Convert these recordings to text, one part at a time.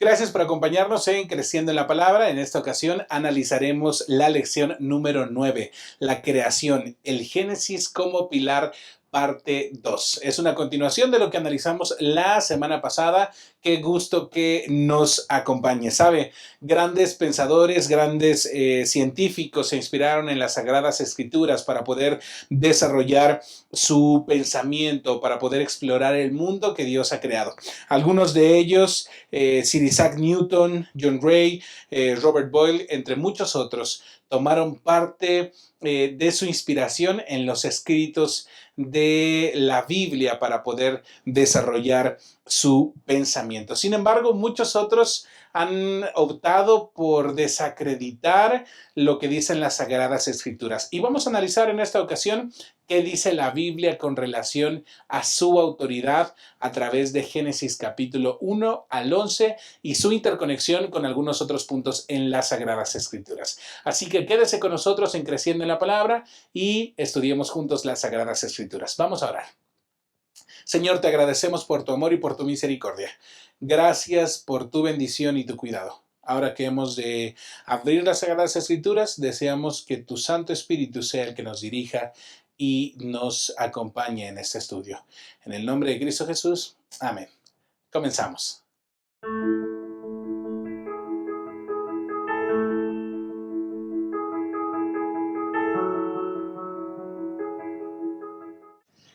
Gracias por acompañarnos en Creciendo en la Palabra. En esta ocasión analizaremos la lección número 9, la creación, el Génesis como pilar, parte 2. Es una continuación de lo que analizamos la semana pasada. Qué gusto que nos acompañe. Sabe, grandes pensadores, grandes científicos se inspiraron en las Sagradas Escrituras para poder desarrollar su pensamiento, para poder explorar el mundo que Dios ha creado. Algunos de ellos, Sir Isaac Newton, John Ray, Robert Boyle, entre muchos otros, tomaron parte de su inspiración en los escritos de la Biblia para poder desarrollar su pensamiento. Sin embargo, muchos otros han optado por desacreditar lo que dicen las Sagradas Escrituras. Y vamos a analizar en esta ocasión qué dice la Biblia con relación a su autoridad a través de Génesis capítulo 1 al 11 y su interconexión con algunos otros puntos en las Sagradas Escrituras. Así que quédese con nosotros en Creciendo en la Palabra y estudiemos juntos las Sagradas Escrituras. Vamos a orar. Señor, te agradecemos por tu amor y por tu misericordia. Gracias por tu bendición y tu cuidado. Ahora que hemos de abrir las Sagradas Escrituras, deseamos que tu Santo Espíritu sea el que nos dirija y nos acompañe en este estudio. En el nombre de Cristo Jesús, amén. Comenzamos.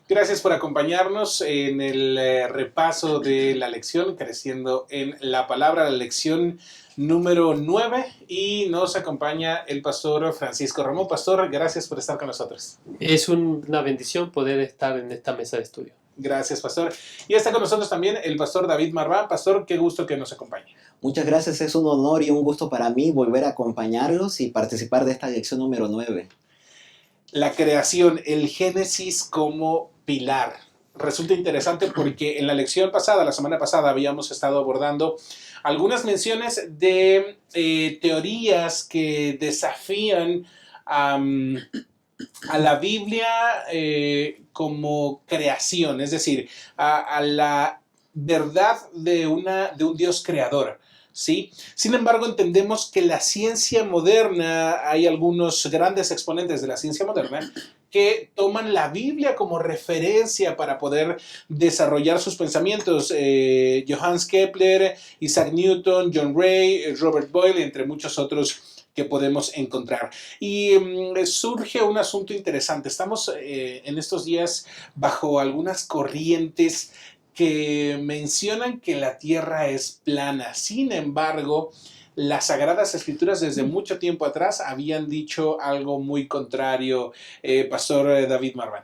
Gracias por acompañarnos en el repaso de la lección Creciendo en la Palabra, la lección número 9, y nos acompaña el pastor Francisco Ramón. Pastor, gracias por estar con nosotros. Es una bendición poder estar en esta mesa de estudio. Gracias, pastor. Y está con nosotros también el pastor David Marván. Pastor, qué gusto que nos acompañe. Muchas gracias, es un honor y un gusto para mí volver a acompañarlos y participar de esta lección número 9. La creación, el Génesis como pilar. Resulta interesante porque en la lección pasada, la semana pasada, habíamos estado abordando algunas menciones de teorías que desafían a la Biblia como creación, es decir, a la verdad de un Dios creador. ¿Sí? Sin embargo, entendemos que la ciencia moderna, hay algunos grandes exponentes de la ciencia moderna que toman la Biblia como referencia para poder desarrollar sus pensamientos. Johannes Kepler, Isaac Newton, John Ray, Robert Boyle, entre muchos otros que podemos encontrar. Y surge un asunto interesante. Estamos en estos días bajo algunas corrientes que mencionan que la Tierra es plana. Sin embargo, las Sagradas Escrituras desde mucho tiempo atrás habían dicho algo muy contrario. Pastor David Marván.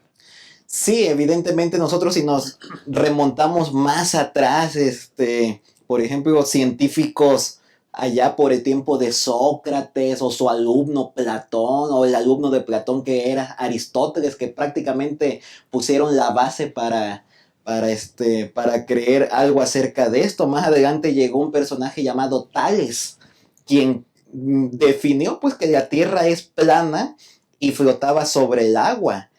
Sí, evidentemente nosotros si nos remontamos más atrás, por ejemplo, científicos allá por el tiempo de Sócrates o su alumno Platón o el alumno de Platón que era Aristóteles, que prácticamente pusieron la base para creer algo acerca de esto. Más adelante llegó un personaje llamado Tales, quien definió pues que la Tierra es plana y flotaba sobre el agua.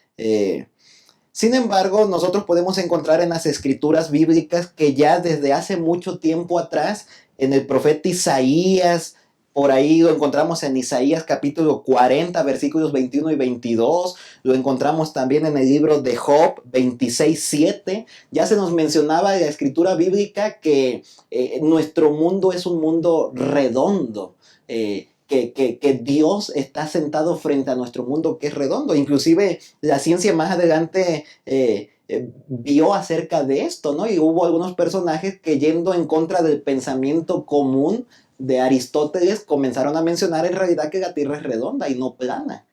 Sin embargo, nosotros podemos encontrar en las escrituras bíblicas que ya desde hace mucho tiempo atrás, en el profeta Isaías, por ahí lo encontramos en Isaías capítulo 40, versículos 21 y 22. Lo encontramos también en el libro de Job 26:7. Ya se nos mencionaba en la escritura bíblica que nuestro mundo es un mundo redondo. Que Dios está sentado frente a nuestro mundo que es redondo. Inclusive la ciencia más adelante vio acerca de esto, ¿no? Y hubo algunos personajes que, yendo en contra del pensamiento común de Aristóteles, comenzaron a mencionar en realidad que la Tierra es redonda y no plana,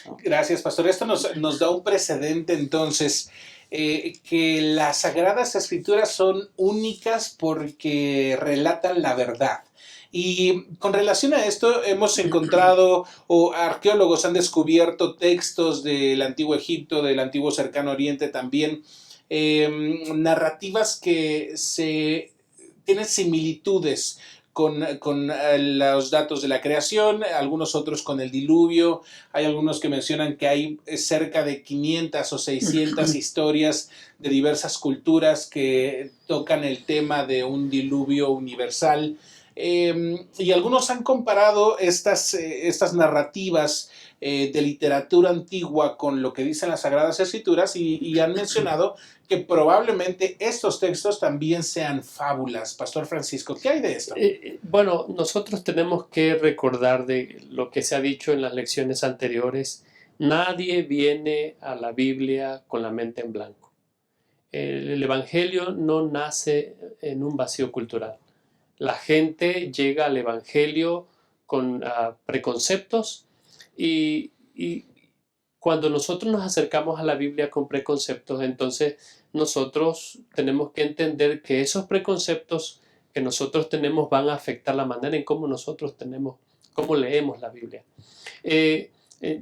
¿no? Gracias, pastor. Esto nos da un precedente entonces, que las Sagradas Escrituras son únicas porque relatan la verdad. Y con relación a esto hemos encontrado, o arqueólogos han descubierto textos del Antiguo Egipto, del Antiguo Cercano Oriente también, narrativas que tienen similitudes con los datos de la creación, algunos otros con el diluvio. Hay algunos que mencionan que hay cerca de 500 o 600 historias de diversas culturas que tocan el tema de un diluvio universal. Y algunos han comparado estas narrativas de literatura antigua con lo que dicen las Sagradas Escrituras y han mencionado que probablemente estos textos también sean fábulas. Pastor Francisco, ¿qué hay de esto? Bueno, nosotros tenemos que recordar de lo que se ha dicho en las lecciones anteriores. Nadie viene a la Biblia con la mente en blanco. El Evangelio no nace en un vacío cultural. La gente llega al Evangelio con preconceptos y cuando nosotros nos acercamos a la Biblia con preconceptos, entonces nosotros tenemos que entender que esos preconceptos que nosotros tenemos van a afectar la manera en cómo nosotros cómo leemos la Biblia.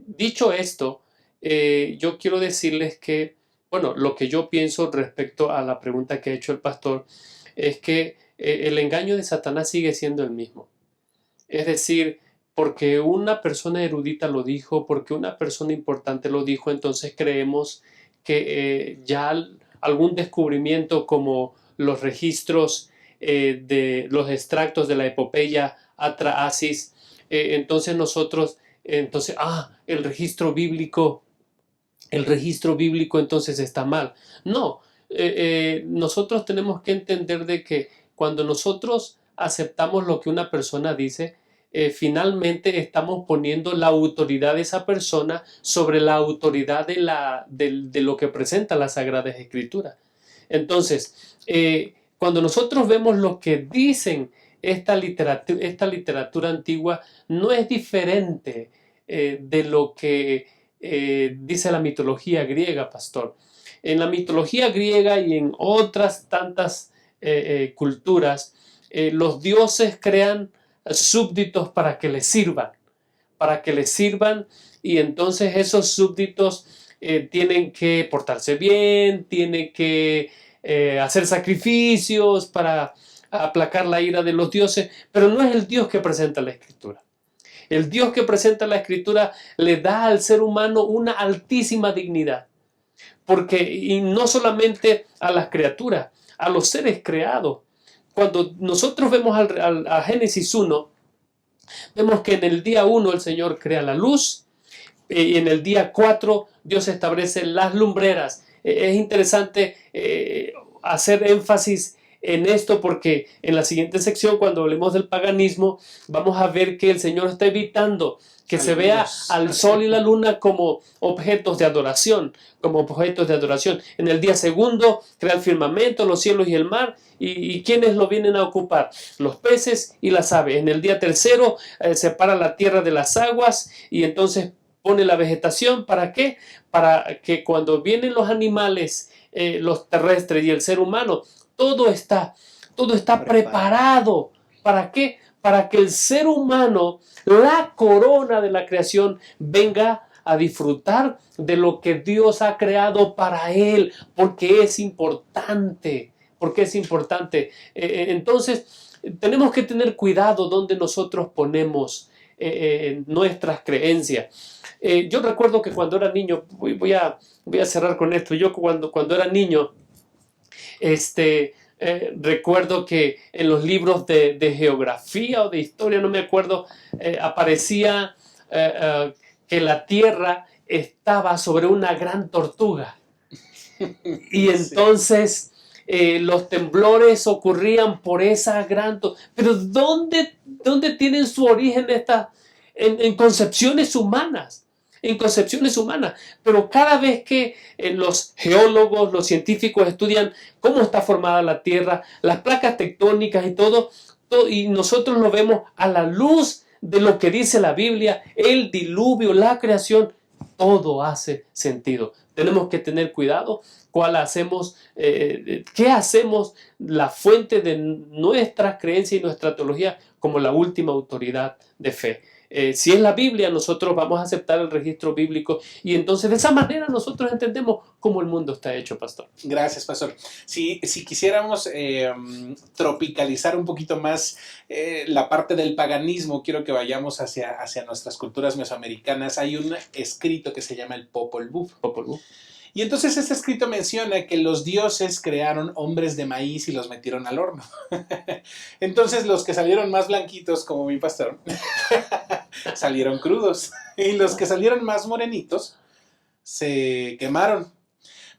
Dicho esto, yo quiero decirles que, bueno, lo que yo pienso respecto a la pregunta que ha hecho el pastor es que el engaño de Satanás sigue siendo el mismo. Es decir, porque una persona erudita lo dijo, porque una persona importante lo dijo, entonces creemos que ya algún descubrimiento como los registros de los extractos de la epopeya Atra Asis, entonces el registro bíblico entonces está mal. No, nosotros tenemos que entender de que cuando nosotros aceptamos lo que una persona dice, finalmente estamos poniendo la autoridad de esa persona sobre la autoridad de lo que presenta la Sagrada Escritura. Entonces, cuando nosotros vemos lo que dicen esta literatura antigua, no es diferente de lo que dice la mitología griega, pastor. En la mitología griega y en otras tantas culturas, los dioses crean súbditos para que les sirvan, y entonces esos súbditos tienen que portarse bien, tienen que hacer sacrificios para aplacar la ira de los dioses, pero no es el Dios que presenta la Escritura. El Dios que presenta la Escritura le da al ser humano una altísima dignidad, y no solamente a las criaturas, a los seres creados. Cuando nosotros vemos a Génesis 1, vemos que en el día 1 el Señor crea la luz y en el día 4 Dios establece las lumbreras. Es interesante hacer énfasis en esto porque en la siguiente sección, cuando hablemos del paganismo, vamos a ver que el Señor está evitando que se vea al sol y la luna como objetos de adoración, En el día segundo crea el firmamento, los cielos y el mar, y ¿quiénes lo vienen a ocupar? Los peces y las aves. En el día tercero separa la tierra de las aguas y entonces pone la vegetación. ¿Para qué? Para que cuando vienen los animales, los terrestres y el ser humano, todo está preparado. ¿Para qué? Para que el ser humano, la corona de la creación, venga a disfrutar de lo que Dios ha creado para él, porque es importante. Entonces, tenemos que tener cuidado donde nosotros ponemos nuestras creencias. Yo recuerdo que cuando era niño, voy a cerrar con esto, yo cuando era niño, recuerdo que en los libros de geografía o de historia, no me acuerdo, aparecía que la Tierra estaba sobre una gran tortuga. Y entonces los temblores ocurrían por esa gran tortuga. Pero ¿dónde tienen su origen en concepciones humanas? En concepciones humanas, pero cada vez que los geólogos, los científicos estudian cómo está formada la Tierra, las placas tectónicas y todo, y nosotros lo vemos a la luz de lo que dice la Biblia, el diluvio, la creación, todo hace sentido. Tenemos que tener cuidado qué hacemos la fuente de nuestra creencia y nuestra teología como la última autoridad de fe. Si es la Biblia, nosotros vamos a aceptar el registro bíblico y entonces de esa manera nosotros entendemos cómo el mundo está hecho, pastor. Gracias, pastor. Si quisiéramos tropicalizar un poquito más la parte del paganismo, quiero que vayamos hacia nuestras culturas mesoamericanas. Hay un escrito que se llama el Popol Vuh. Y entonces este escrito menciona que los dioses crearon hombres de maíz y los metieron al horno. Entonces los que salieron más blanquitos, como mi pastor, salieron crudos. Y los que salieron más morenitos se quemaron.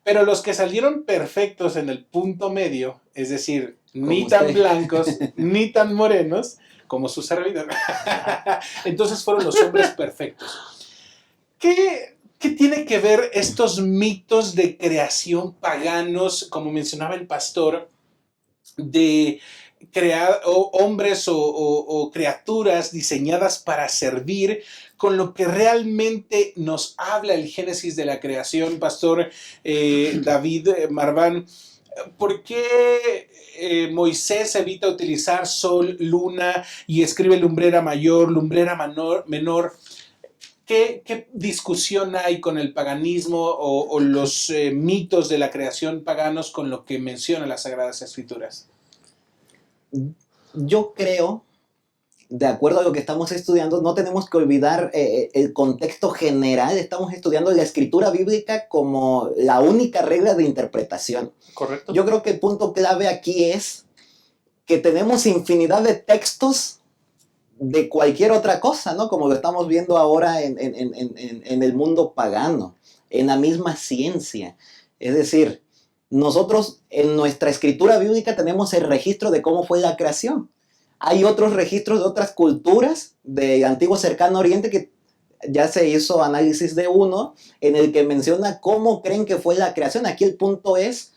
Pero los que salieron perfectos en el punto medio, es decir, ni tan blancos ni tan morenos como su servidor, entonces fueron los hombres perfectos. ¿Qué tiene que ver estos mitos de creación paganos, como mencionaba el pastor, de crear hombres o criaturas diseñadas para servir, con lo que realmente nos habla el Génesis de la creación, pastor David Marván? ¿Por qué Moisés evita utilizar sol, luna y escribe lumbrera mayor, lumbrera menor? ¿Qué discusión hay con el paganismo o los mitos de la creación paganos con lo que menciona las Sagradas Escrituras? Yo creo, de acuerdo a lo que estamos estudiando, no tenemos que olvidar el contexto general. Estamos estudiando la escritura bíblica como la única regla de interpretación. Correcto. Yo creo que el punto clave aquí es que tenemos infinidad de textos de cualquier otra cosa, ¿no? Como lo estamos viendo ahora en el mundo pagano, en la misma ciencia. Es decir, nosotros en nuestra escritura bíblica tenemos el registro de cómo fue la creación. Hay otros registros de otras culturas del antiguo cercano oriente que ya se hizo análisis de uno en el que menciona cómo creen que fue la creación. Aquí el punto es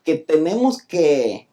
que tenemos que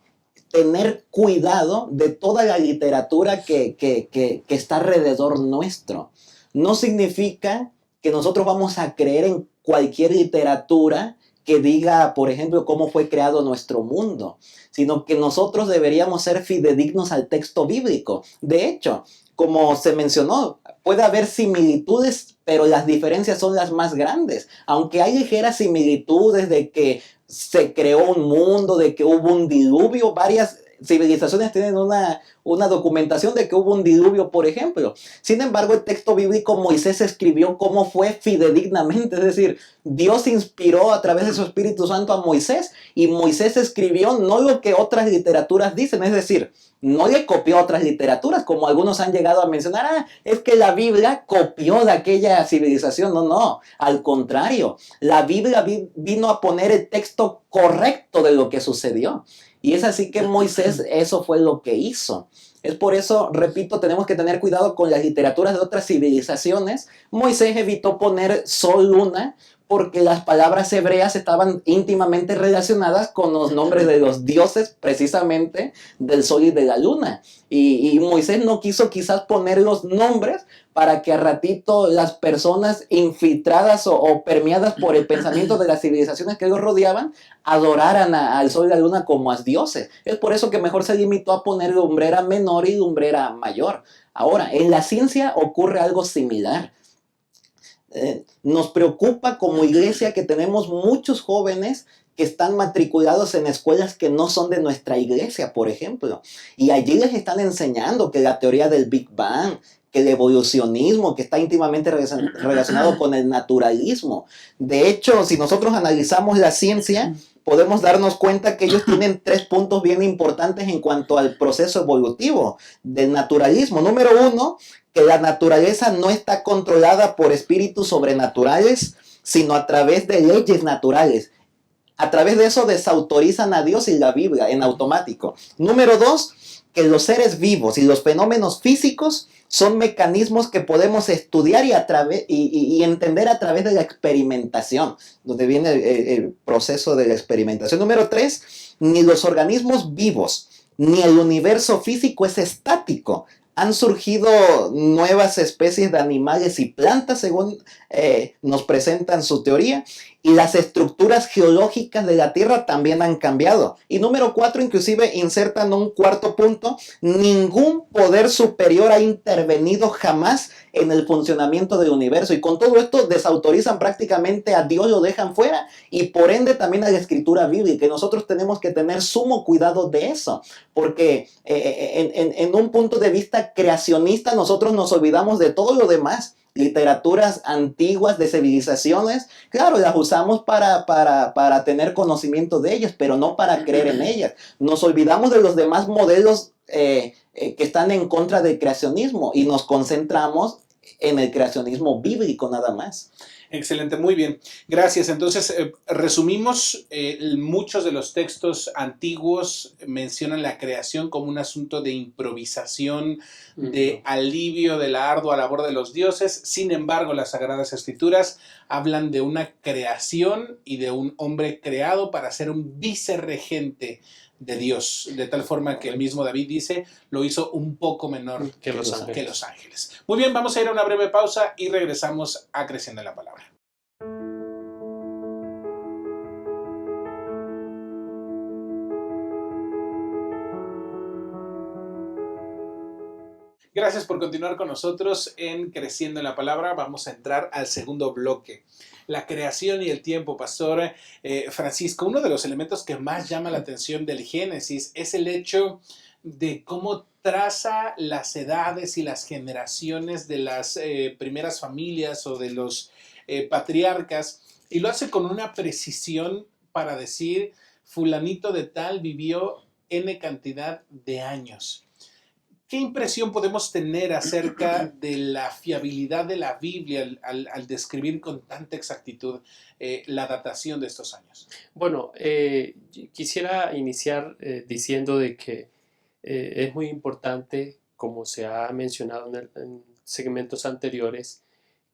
tener cuidado de toda la literatura que está alrededor nuestro. No significa que nosotros vamos a creer en cualquier literatura que diga, por ejemplo, cómo fue creado nuestro mundo, sino que nosotros deberíamos ser fidedignos al texto bíblico. De hecho, como se mencionó, puede haber similitudes, pero las diferencias son las más grandes. Aunque hay ligeras similitudes de que se creó un mundo, de que hubo un diluvio, varias civilizaciones tienen una documentación de que hubo un diluvio, por ejemplo. Sin embargo, el texto bíblico, Moisés escribió cómo fue fidedignamente, es decir, Dios inspiró a través de su Espíritu Santo a Moisés y Moisés escribió no lo que otras literaturas dicen, es decir, no le copió a otras literaturas, como algunos han llegado a mencionar, es que la Biblia copió de aquella civilización. No, al contrario, la Biblia vino a poner el texto correcto de lo que sucedió. Y es así que Moisés eso fue lo que hizo. Es por eso, repito, tenemos que tener cuidado con las literaturas de otras civilizaciones. Moisés evitó poner sol, luna, porque las palabras hebreas estaban íntimamente relacionadas con los nombres de los dioses, precisamente del sol y de la luna. Y Moisés no quiso quizás poner los nombres para que a ratito las personas infiltradas o permeadas por el pensamiento de las civilizaciones que los rodeaban adoraran al sol y la luna como a dioses. Es por eso que mejor se limitó a poner lumbrera menor y lumbrera mayor. Ahora, en la ciencia ocurre algo similar. Nos preocupa como iglesia que tenemos muchos jóvenes que están matriculados en escuelas que no son de nuestra iglesia, por ejemplo. Y allí les están enseñando que la teoría del Big Bang, que el evolucionismo, que está íntimamente relacionado con el naturalismo. De hecho, si nosotros analizamos la ciencia, podemos darnos cuenta que ellos tienen 3 puntos bien importantes en cuanto al proceso evolutivo del naturalismo. Número 1, que la naturaleza no está controlada por espíritus sobrenaturales, sino a través de leyes naturales. A través de eso desautorizan a Dios y la Biblia en automático. Número 2, que los seres vivos y los fenómenos físicos son mecanismos que podemos estudiar y entender a través de la experimentación, donde viene el proceso de la experimentación. Número 3, ni los organismos vivos, ni el universo físico es estático. Han surgido nuevas especies de animales y plantas, según nos presentan su teoría, y las estructuras geológicas de la Tierra también han cambiado. Y número 4, inclusive insertan un cuarto punto: ningún poder superior ha intervenido jamás en el funcionamiento del universo. Y con todo esto desautorizan prácticamente a Dios, lo dejan fuera, y por ende también a la escritura bíblica. Y nosotros tenemos que tener sumo cuidado de eso, porque en un punto de vista creacionista nosotros nos olvidamos de todo lo demás. literaturas antiguas de civilizaciones, claro, las usamos para tener conocimiento de ellas, pero no para creer en ellas. Nos olvidamos de los demás modelos que están en contra del creacionismo y nos concentramos en el creacionismo bíblico nada más. Excelente, muy bien. Gracias. Entonces, resumimos, muchos de los textos antiguos mencionan la creación como un asunto de improvisación, de alivio de la ardua labor de los dioses. Sin embargo, las Sagradas Escrituras hablan de una creación y de un hombre creado para ser un vicerregente de Dios, de tal forma que el mismo David dice, lo hizo un poco menor que los ángeles. Muy bien, vamos a ir a una breve pausa y regresamos a Creciendo en la Palabra. Gracias por continuar con nosotros en Creciendo en la Palabra. Vamos a entrar al segundo bloque. La creación y el tiempo, Pastor Francisco. Uno de los elementos que más llama la atención del Génesis es el hecho de cómo traza las edades y las generaciones de las primeras familias o de los patriarcas, y lo hace con una precisión para decir, fulanito de tal vivió N cantidad de años. ¿Qué impresión podemos tener acerca de la fiabilidad de la Biblia al describir con tanta exactitud la datación de estos años? Bueno, quisiera iniciar diciendo de que es muy importante, como se ha mencionado en segmentos anteriores,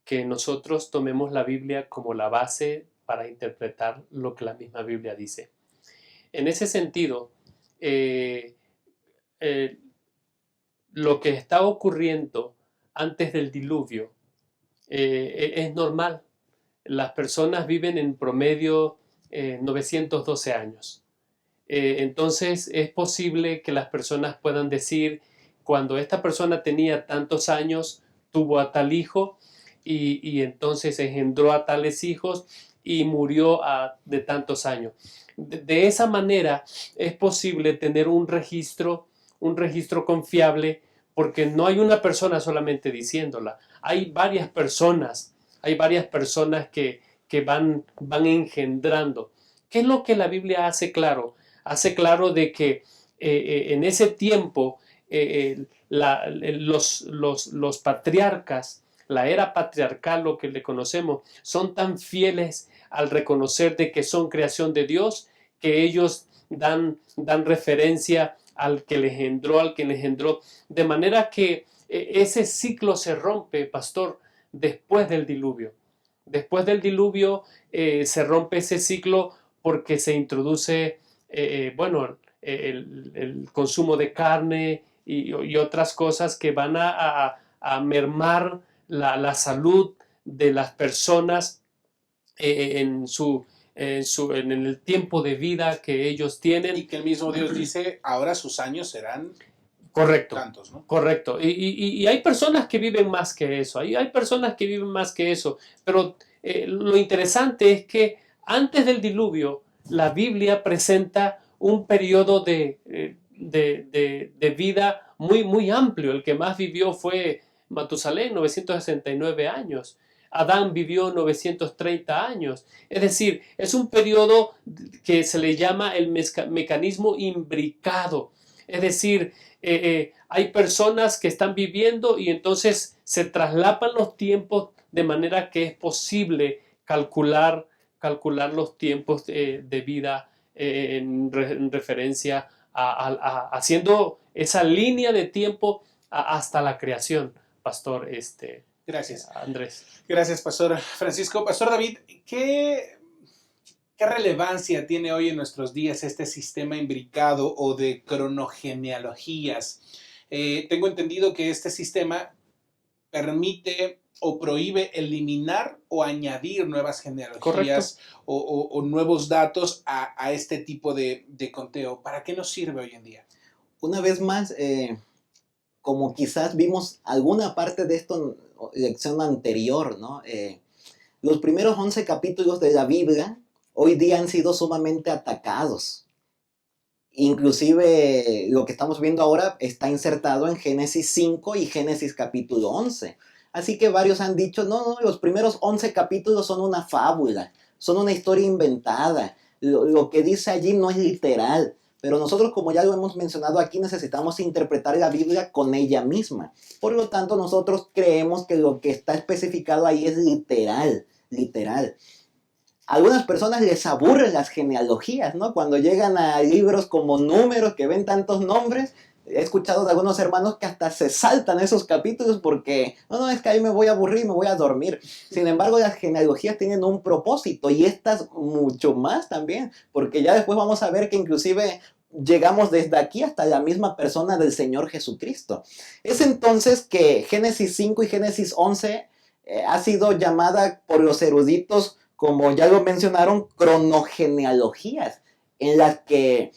que nosotros tomemos la Biblia como la base para interpretar lo que la misma Biblia dice. En ese sentido, lo que está ocurriendo antes del diluvio es normal. Las personas viven en promedio 912 años. Entonces es posible que las personas puedan decir, cuando esta persona tenía tantos años, tuvo a tal hijo y entonces engendró a tales hijos y murió de tantos años. De esa manera es posible tener un registro confiable, porque no hay una persona solamente diciéndola, hay varias personas que van engendrando. ¿Qué es lo que la Biblia hace claro? Hace claro de que en ese tiempo los patriarcas, la era patriarcal, lo que le conocemos, son tan fieles al reconocer de que son creación de Dios, que ellos dan referencia al que le engendró, de manera que ese ciclo se rompe, pastor, después del diluvio. Después del diluvio se rompe ese ciclo porque se introduce, el consumo de carne y otras cosas que van a mermar la salud de las personas en el tiempo de vida que ellos tienen. Y que el mismo Dios dice, ahora sus años serán correcto, tantos, ¿no? Correcto. Y hay personas que viven más que eso, hay personas que viven más que eso, pero lo interesante es que antes del diluvio, la Biblia presenta un periodo de vida muy, muy amplio. El que más vivió fue Matusalén, 969 años. Adán vivió 930 años. Es decir, es un periodo que se le llama el mecanismo imbricado. Es decir, hay personas que están viviendo y entonces se traslapan los tiempos de manera que es posible calcular los tiempos de vida en referencia haciendo esa línea de tiempo hasta la creación, Pastor Gracias. Andrés. Gracias, Pastor Francisco. Pastor David, ¿qué relevancia tiene hoy en nuestros días este sistema imbricado o de cronogenealogías? Tengo entendido que este sistema permite o prohíbe eliminar o añadir nuevas genealogías o nuevos datos a este tipo de conteo. ¿Para qué nos sirve hoy en día? Una vez más, como quizás vimos alguna parte de esto en la lección anterior, ¿no? Los primeros 11 capítulos de la Biblia hoy día han sido sumamente atacados. Inclusive lo que estamos viendo ahora está insertado en Génesis 5 y Génesis capítulo 11. Así que varios han dicho, no, no, los primeros 11 capítulos son una fábula, son una historia inventada. Lo que dice allí no es literal. Pero nosotros, como ya lo hemos mencionado aquí, necesitamos interpretar la Biblia con ella misma. Por lo tanto, nosotros creemos que lo que está especificado ahí es literal, literal. A algunas personas les aburren las genealogías, ¿no? Cuando llegan a libros como Números, que ven tantos nombres, he escuchado de algunos hermanos que hasta se saltan esos capítulos porque, no, no, es que ahí me voy a aburrir, me voy a dormir. Sin embargo, las genealogías tienen un propósito y estas mucho más también, porque ya después vamos a ver que inclusive llegamos desde aquí hasta la misma persona del Señor Jesucristo. Es entonces que Génesis 5 y Génesis 11 ha sido llamada por los eruditos, como ya lo mencionaron, cronogenealogías, en las que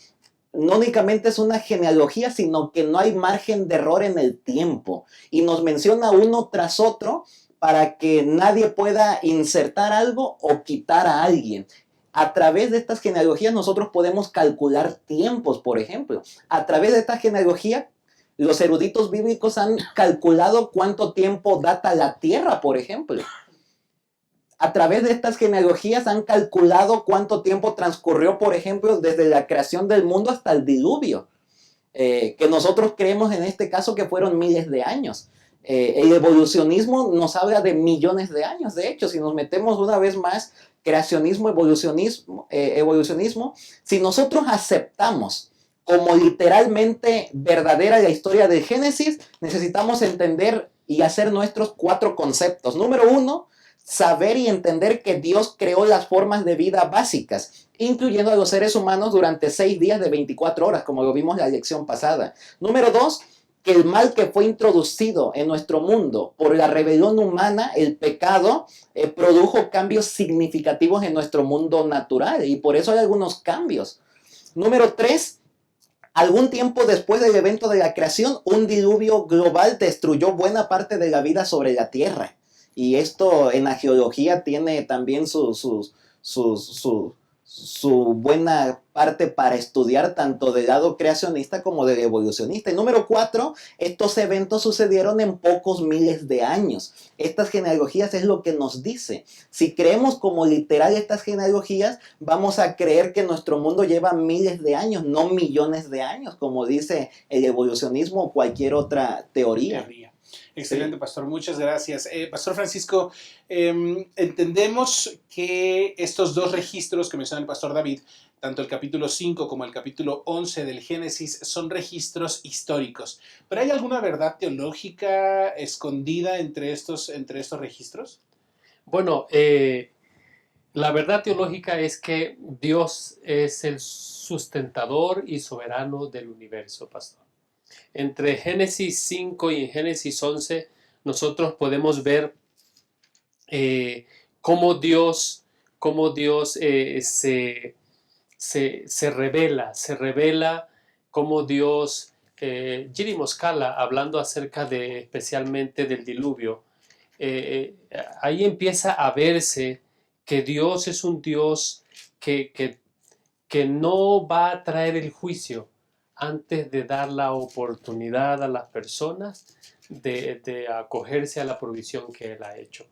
no únicamente es una genealogía, sino que no hay margen de error en el tiempo. Y nos menciona uno tras otro para que nadie pueda insertar algo o quitar a alguien. A través de estas genealogías nosotros podemos calcular tiempos, por ejemplo. A través de esta genealogía, los eruditos bíblicos han calculado cuánto tiempo data la Tierra, por ejemplo. A través de estas genealogías han calculado cuánto tiempo transcurrió, por ejemplo, desde la creación del mundo hasta el diluvio, que nosotros creemos en este caso que fueron miles de años. El evolucionismo nos habla de millones de años. De hecho, si nos metemos una vez más, creacionismo, evolucionismo, si nosotros aceptamos como literalmente verdadera la historia del Génesis, necesitamos entender y hacer nuestros 4 conceptos. Número 1, saber y entender que Dios creó las formas de vida básicas, incluyendo a los seres humanos durante 6 días de 24 horas, como lo vimos en la lección pasada. Número 2, que el mal que fue introducido en nuestro mundo por la rebelión humana, el pecado, produjo cambios significativos en nuestro mundo natural, y por eso hay algunos cambios. Número 3, algún tiempo después del evento de la creación, un diluvio global destruyó buena parte de la vida sobre la tierra. Y esto en la geología tiene también su buena parte para estudiar tanto del lado creacionista como del evolucionista. Y número 4, estos eventos sucedieron en pocos miles de años. Estas genealogías es lo que nos dice. Si creemos como literal estas genealogías, vamos a creer que nuestro mundo lleva miles de años, no millones de años, como dice el evolucionismo o cualquier otra teoría. Excelente, pastor. Muchas gracias. Pastor Francisco, entendemos que estos 2 registros que menciona el pastor David, tanto el capítulo 5 como el capítulo 11 del Génesis, son registros históricos. ¿Pero hay alguna verdad teológica escondida entre estos registros? Bueno, la verdad teológica es que Dios es el sustentador y soberano del universo, pastor. Entre Génesis 5 y Génesis 11 nosotros podemos ver cómo Dios se revela, cómo Dios, Giri Moscala, hablando acerca de especialmente del diluvio, ahí empieza a verse que Dios es un Dios que no va a traer el juicio antes de dar la oportunidad a las personas de acogerse a la provisión que Él ha hecho.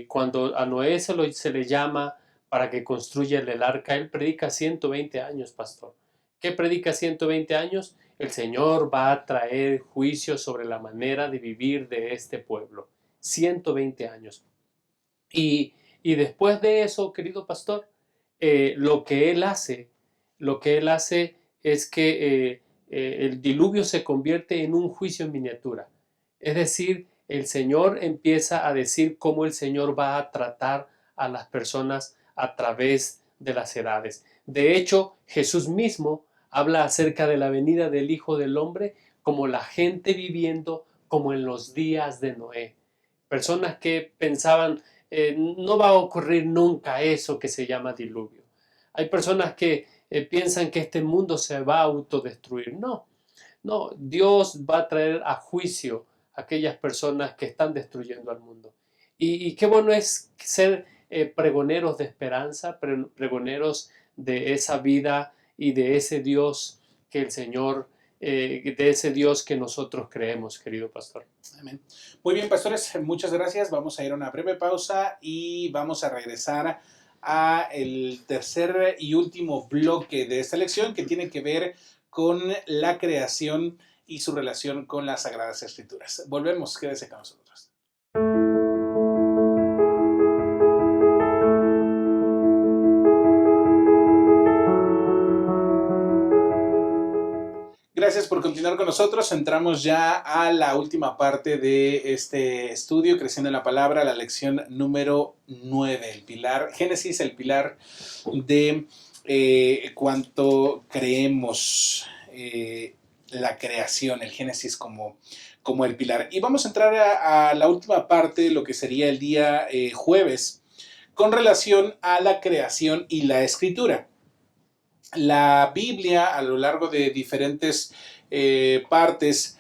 Cuando a Noé se le llama para que construya el arca, él predica 120 años, pastor. ¿Qué predica 120 años? El Señor va a traer juicio sobre la manera de vivir de este pueblo. 120 años. Y después de eso, querido pastor, lo que Él hace es que el diluvio se convierte en un juicio en miniatura. Es decir, el Señor empieza a decir cómo el Señor va a tratar a las personas a través de las edades. De hecho, Jesús mismo habla acerca de la venida del Hijo del Hombre como la gente viviendo como en los días de Noé. Personas que pensaban, no va a ocurrir nunca eso que se llama diluvio. Hay personas que piensan que este mundo se va a autodestruir. No, Dios va a traer a juicio a aquellas personas que están destruyendo al mundo. Y qué bueno es ser pregoneros de esperanza, pregoneros de esa vida y de ese Dios que el Señor de ese Dios que nosotros creemos, querido pastor. Amén. Muy bien, pastores, muchas gracias. Vamos a ir a una breve pausa y vamos a regresar a el tercer y último bloque de esta lección, que tiene que ver con la creación y su relación con las Sagradas Escrituras. Volvemos, quédese con nosotros. Gracias por continuar con nosotros. Entramos ya a la última parte de este estudio, Creciendo en la Palabra, la lección número 9, el pilar, Génesis, el pilar de cuánto creemos la creación, el Génesis como el pilar. Y vamos a entrar a la última parte, lo que sería el día jueves, con relación a la creación y la escritura. La Biblia, a lo largo de diferentes partes,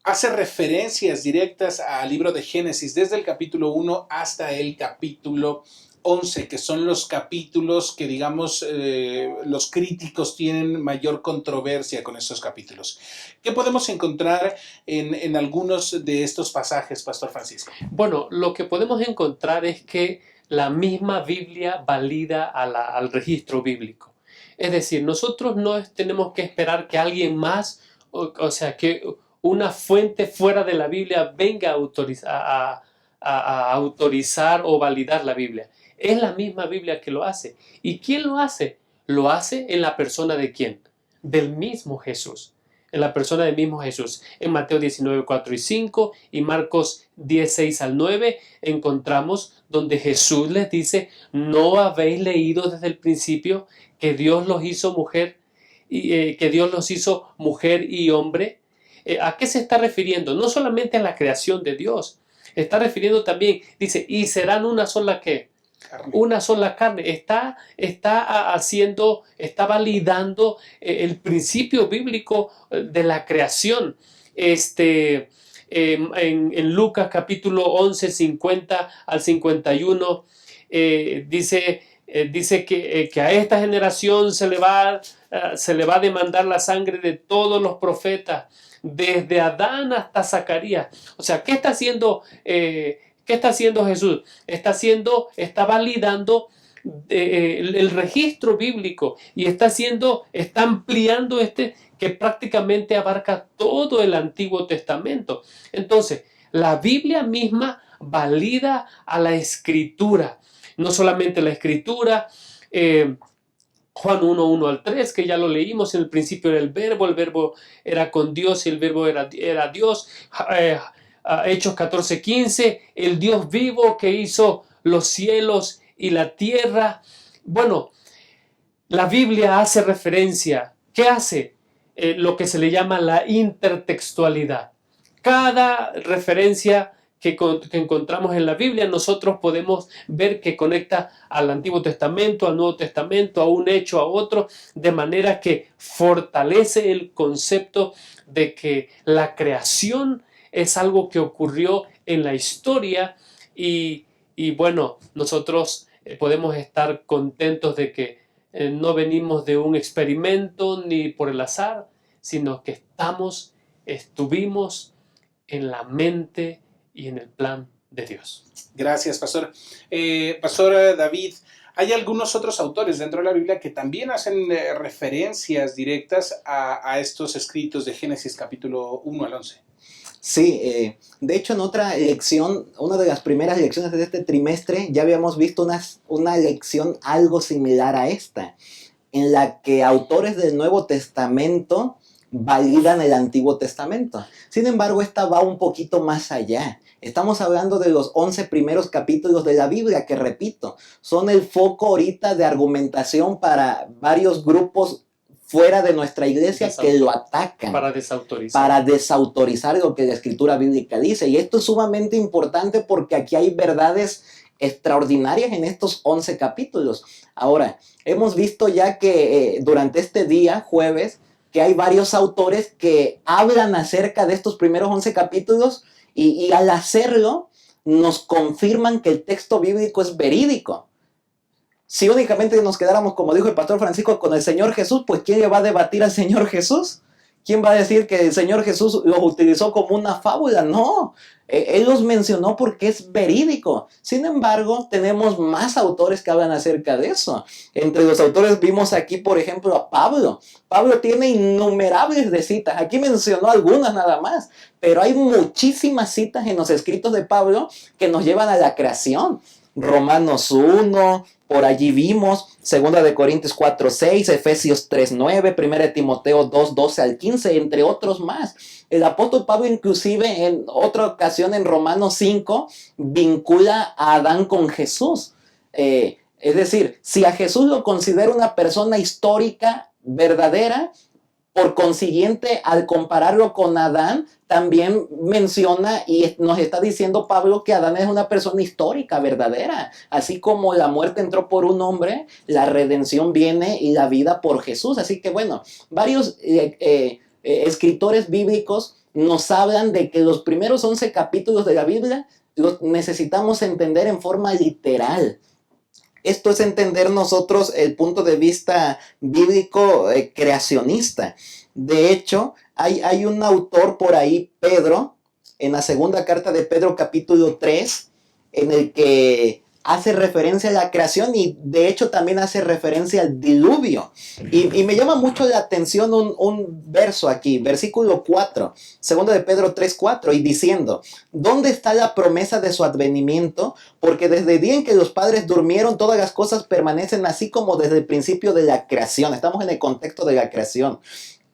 hace referencias directas al libro de Génesis, desde el capítulo 1 hasta el capítulo 11, que son los capítulos que, digamos, los críticos tienen mayor controversia con estos capítulos. ¿Qué podemos encontrar en algunos de estos pasajes, Pastor Francisco? Bueno, lo que podemos encontrar es que la misma Biblia valida al registro bíblico. Es decir, nosotros no tenemos que esperar que alguien más, o sea, que una fuente fuera de la Biblia venga a autorizar o validar la Biblia. Es la misma Biblia que lo hace. ¿Y quién lo hace? Lo hace en la persona de ¿quién? Del mismo Jesús. En la persona del mismo Jesús. En Mateo 19, 4 y 5 y Marcos 10, 6 al 9 encontramos donde Jesús les dice: ¿no habéis leído desde el principio que Dios los hizo mujer y hombre? ¿A qué se está refiriendo? No solamente a la creación de Dios, está refiriendo también, dice, y serán una sola ¿qué? Una sola carne. Está validando el principio bíblico de la creación. En Lucas capítulo 11, 50 al 51, dice que a esta generación se le va a demandar la sangre de todos los profetas, desde Adán hasta Zacarías. O sea, ¿qué está haciendo Jesús? Está validando el registro bíblico y está ampliando que prácticamente abarca todo el Antiguo Testamento. Entonces, la Biblia misma valida a la Escritura. No solamente la Escritura, Juan 1, 1 al 3, que ya lo leímos, en el principio era el verbo era con Dios y el verbo era Dios. Hechos 14, 15, el Dios vivo que hizo los cielos y la tierra. Bueno, la Biblia hace referencia. ¿Qué hace? Lo que se le llama la intertextualidad. Cada referencia que encontramos en la Biblia, nosotros podemos ver que conecta al Antiguo Testamento, al Nuevo Testamento, a un hecho, a otro, de manera que fortalece el concepto de que la creación es algo que ocurrió en la historia y bueno, nosotros podemos estar contentos de que no venimos de un experimento ni por el azar, sino que estuvimos en la mente y en el plan de Dios. Gracias, Pastor. Pastor David, hay algunos otros autores dentro de la Biblia que también hacen referencias directas a estos escritos de Génesis capítulo 1 al 11. Sí, de hecho en otra lección, una de las primeras lecciones de este trimestre, ya habíamos visto una lección algo similar a esta, en la que autores del Nuevo Testamento validan el Antiguo Testamento. Sin embargo, esta va un poquito más allá. Estamos hablando de los 11 primeros capítulos de la Biblia, que repito, son el foco ahorita de argumentación para varios grupos fuera de nuestra iglesia que lo atacan. Para desautorizar. Para desautorizar lo que la Escritura bíblica dice. Y esto es sumamente importante porque aquí hay verdades extraordinarias en estos 11 capítulos. Ahora, hemos visto ya que durante este día, jueves, que hay varios autores que hablan acerca de estos primeros 11 capítulos y al hacerlo nos confirman que el texto bíblico es verídico. Si únicamente nos quedáramos, como dijo el pastor Francisco, con el Señor Jesús, pues ¿quién le va a debatir al Señor Jesús? ¿Quién va a decir que el Señor Jesús los utilizó como una fábula? No, Él los mencionó porque es verídico. Sin embargo, tenemos más autores que hablan acerca de eso. Entre los autores vimos aquí, por ejemplo, a Pablo. Pablo tiene innumerables de citas. Aquí mencionó algunas nada más, pero hay muchísimas citas en los escritos de Pablo que nos llevan a la creación. Romanos 1, por allí vimos, 2 Corintios 4:6, Efesios 3:9, 1 Timoteo 2:12 al 15, entre otros más. El apóstol Pablo inclusive en otra ocasión en Romanos 5 vincula a Adán con Jesús. Es decir, si a Jesús lo considera una persona histórica, verdadera, por consiguiente, al compararlo con Adán, también menciona y nos está diciendo Pablo que Adán es una persona histórica, verdadera. Así como la muerte entró por un hombre, la redención viene y la vida por Jesús. Así que bueno, varios escritores bíblicos nos hablan de que los primeros 11 capítulos de la Biblia los necesitamos entender en forma literal. Esto es entender nosotros el punto de vista bíblico creacionista. De hecho, hay un autor por ahí, Pedro, en la segunda carta de Pedro capítulo 3, en el que hace referencia a la creación y de hecho también hace referencia al diluvio. Y me llama mucho la atención un verso aquí, versículo 4, segundo de Pedro 3:4, y diciendo, ¿dónde está la promesa de su advenimiento? Porque desde el día en que los padres durmieron, todas las cosas permanecen así como desde el principio de la creación. Estamos en el contexto de la creación.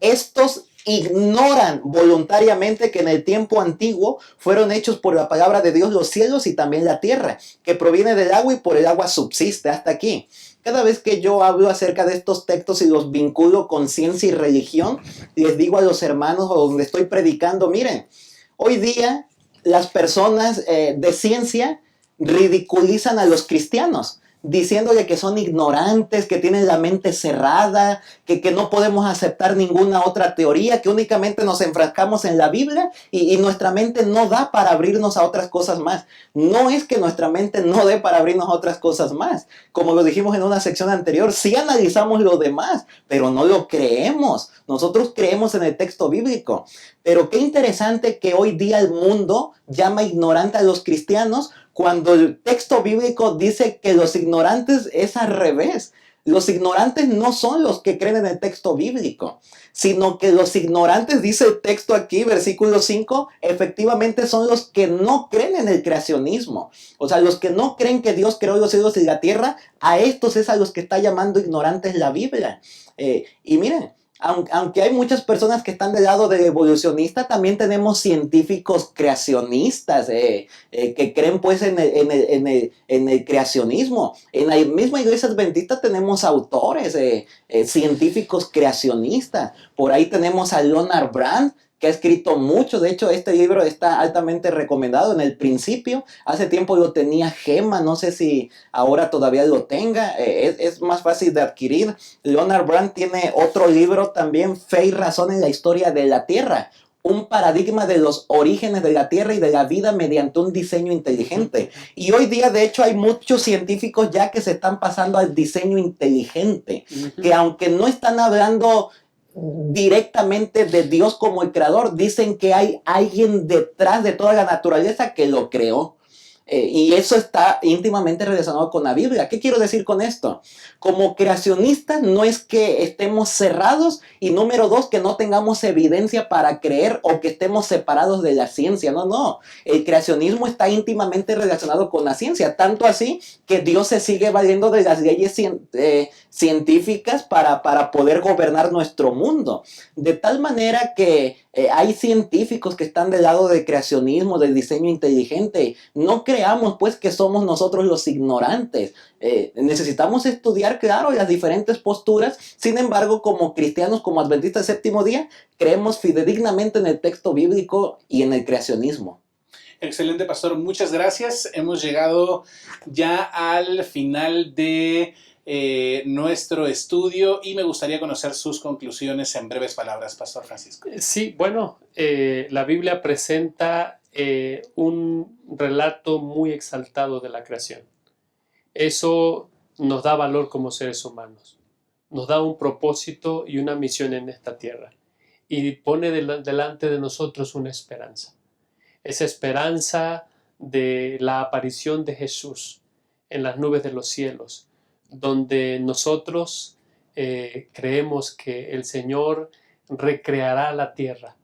Estos ignoran voluntariamente que en el tiempo antiguo fueron hechos por la palabra de Dios los cielos y también la tierra, que proviene del agua y por el agua subsiste. Hasta aquí. Cada vez que yo hablo acerca de estos textos y los vinculo con ciencia y religión, les digo a los hermanos o donde estoy predicando, miren, hoy día las personas de ciencia ridiculizan a los cristianos, diciéndole que son ignorantes, que tienen la mente cerrada, que no podemos aceptar ninguna otra teoría, que únicamente nos enfrascamos en la Biblia y nuestra mente no da para abrirnos a otras cosas más. No es que nuestra mente no dé para abrirnos a otras cosas más. Como lo dijimos en una sección anterior, sí analizamos lo demás, pero no lo creemos. Nosotros creemos en el texto bíblico. Pero qué interesante que hoy día el mundo llama ignorante a los cristianos, cuando el texto bíblico dice que los ignorantes es al revés. Los ignorantes no son los que creen en el texto bíblico, sino que los ignorantes, dice el texto aquí, versículo 5, efectivamente son los que no creen en el creacionismo. O sea, los que no creen que Dios creó los cielos y la tierra, a estos es a los que está llamando ignorantes la Biblia. Y miren, aunque hay muchas personas que están del lado del evolucionista, también tenemos científicos creacionistas que creen pues en el creacionismo. En la misma iglesia adventista tenemos autores científicos creacionistas. Por ahí tenemos a Leonard Brand, que ha escrito mucho. De hecho, este libro está altamente recomendado. En el principio, hace tiempo lo tenía Gema, no sé si ahora todavía lo tenga, es más fácil de adquirir. Leonard Brand tiene otro libro también, Fe y Razón en la Historia de la Tierra, un paradigma de los orígenes de la Tierra y de la vida mediante un diseño inteligente. Y hoy día, de hecho, hay muchos científicos ya que se están pasando al diseño inteligente, que aunque no están hablando directamente de Dios como el creador, dicen que hay alguien detrás de toda la naturaleza que lo creó. Y eso está íntimamente relacionado con la Biblia. ¿Qué quiero decir con esto? Como creacionistas no es que estemos cerrados y número dos, que no tengamos evidencia para creer o que estemos separados de la ciencia. No, no. El creacionismo está íntimamente relacionado con la ciencia. Tanto así que Dios se sigue valiendo de las leyes científicas para poder gobernar nuestro mundo. De tal manera que hay científicos que están del lado del creacionismo, del diseño inteligente. No creamos pues que somos nosotros los ignorantes. Necesitamos estudiar, claro, las diferentes posturas. Sin embargo, como cristianos, como adventistas del séptimo día, creemos fidedignamente en el texto bíblico y en el creacionismo. Excelente, pastor. Muchas gracias. Hemos llegado ya al final de nuestro estudio y me gustaría conocer sus conclusiones en breves palabras, pastor Francisco. Sí, bueno, la Biblia presenta un relato muy exaltado de la creación. Eso nos da valor como seres humanos, nos da un propósito y una misión en esta tierra y pone delante de nosotros una esperanza. Esa esperanza de la aparición de Jesús en las nubes de los cielos, donde nosotros creemos que el Señor recreará la tierra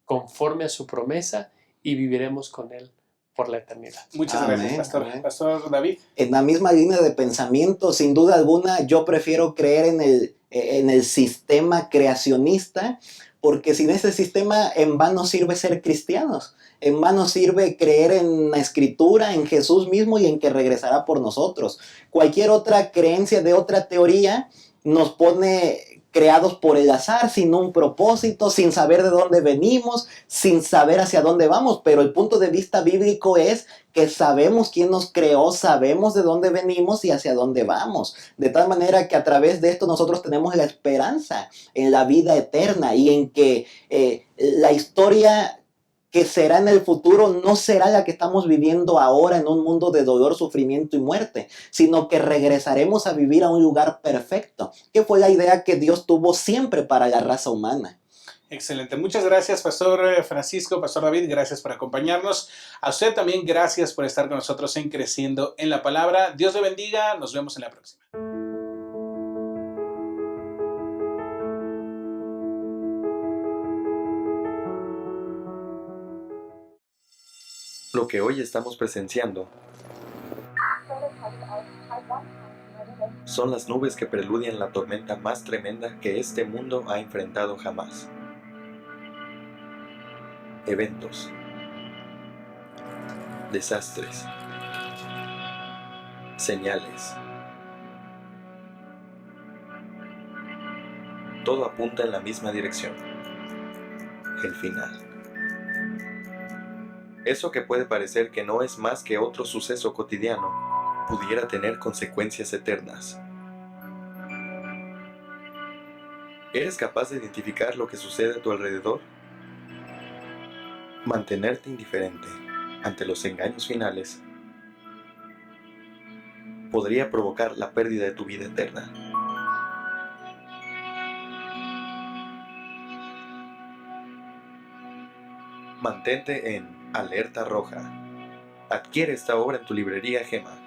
conforme a su promesa y viviremos con Él por la eternidad. Muchas gracias, Amén, Pastor. amén. Pastor David. En la misma línea de pensamiento, sin duda alguna, yo prefiero creer en el sistema creacionista, porque sin ese sistema en vano sirve ser cristianos. En vano sirve creer en la escritura, en Jesús mismo y en que regresará por nosotros. Cualquier otra creencia de otra teoría nos pone creados por el azar, sin un propósito, sin saber de dónde venimos, sin saber hacia dónde vamos. Pero el punto de vista bíblico es que sabemos quién nos creó, sabemos de dónde venimos y hacia dónde vamos. De tal manera que a través de esto nosotros tenemos la esperanza en la vida eterna y en que la historia que será en el futuro no será la que estamos viviendo ahora en un mundo de dolor, sufrimiento y muerte, sino que regresaremos a vivir a un lugar perfecto, que fue la idea que Dios tuvo siempre para la raza humana. Excelente. Muchas gracias, Pastor Francisco, Pastor David. Gracias por acompañarnos. A usted también gracias por estar con nosotros en Creciendo en la Palabra. Dios le bendiga. Nos vemos en la próxima. Lo que hoy estamos presenciando son las nubes que preludian la tormenta más tremenda que este mundo ha enfrentado jamás. Eventos, desastres, señales. Todo apunta en la misma dirección: el final. Eso que puede parecer que no es más que otro suceso cotidiano, pudiera tener consecuencias eternas. ¿Eres capaz de identificar lo que sucede a tu alrededor? Mantenerte indiferente ante los engaños finales podría provocar la pérdida de tu vida eterna. Mantente en alerta roja. Adquiere esta obra en tu librería Gema.